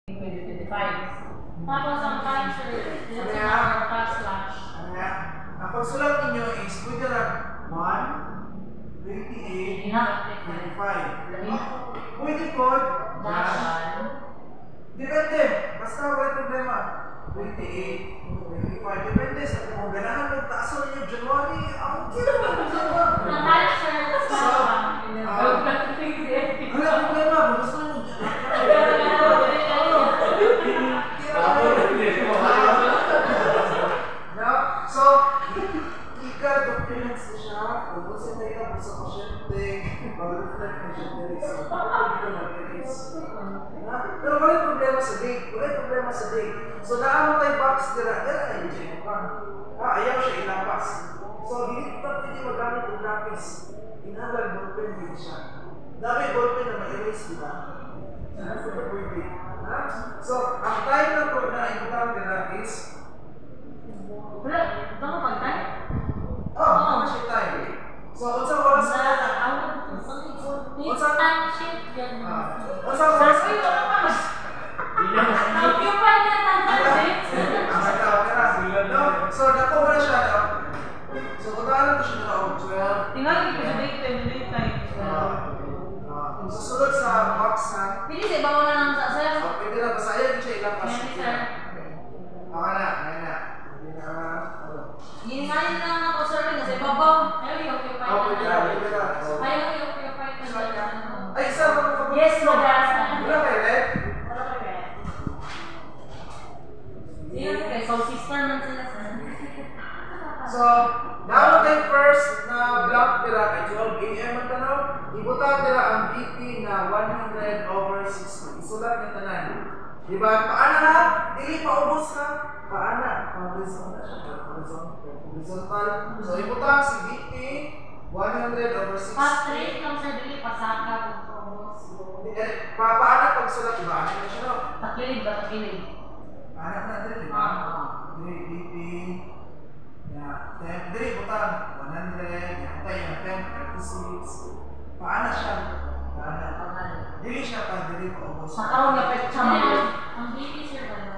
Tapos ang cancer, dito sa mga slash. Ang pagsulat ninyo is pwede lang 1, 28, 25. Pwede po, depende. Basta wala problema. 28, 25. Depende sa kung ganahan ng taso ninyo January. Ako kilo ba? Ang cancer, Wala problema. Gusto nyo So, ika-documents na siya, kung sa tayo po sa pasyente, mag-reflect na siya dito sa dito mag-erase. Pero wala problema sa date, So, naano tayo box dira na yung check pa. Ayaw siya ilapas. So, hindi pa pwede magamit yung lapis. Inagal ballpen din siya. Dami ballpen na ma-erase, di ba? Nasa na pwede. So, ang time na po na ibutang dira is wala, ito mo pag-time? ano siya time? So, unsang oras na Time shift yan. unsang oras Sabi ko naman. Occupy na time shift. So, dako mo na siya. So, kung naalam ko siya na 12. Tingnan ko sa date time. Susunod sa box na. Pili sa ibawa na lang sa sir. Pwede na, basta ayaw siya ilang Yan pasok. sir. Ayan na. Gingayin lang ako sir na sa ibabaw. Ayaw i-occupy Pwede na. Ayaw i-occupy na. Ay, isa mo na. Yes, madam. Wala kayo, Red? So, sister man sila sir. So, naano tayo first na block nila kay 12 AM ang tanong, ibutang nila ang BP na 100/60. Isulat niya tanan. Diba? Paana ha? Dili paubos ha? Paana? Horizontal. So, ibutang si BP 100/60. Straight lang sir, dili pasaka. Paana pagsulat, diba? Ano na siya no? Takilid ba? Takilid. Paana na din, diba? BP diri butang 100, butang yung 10, 36. Paano siya? Paano? Dili siya pa, dili pa ubos. Sa karon nga pet. Ang BP sir ba?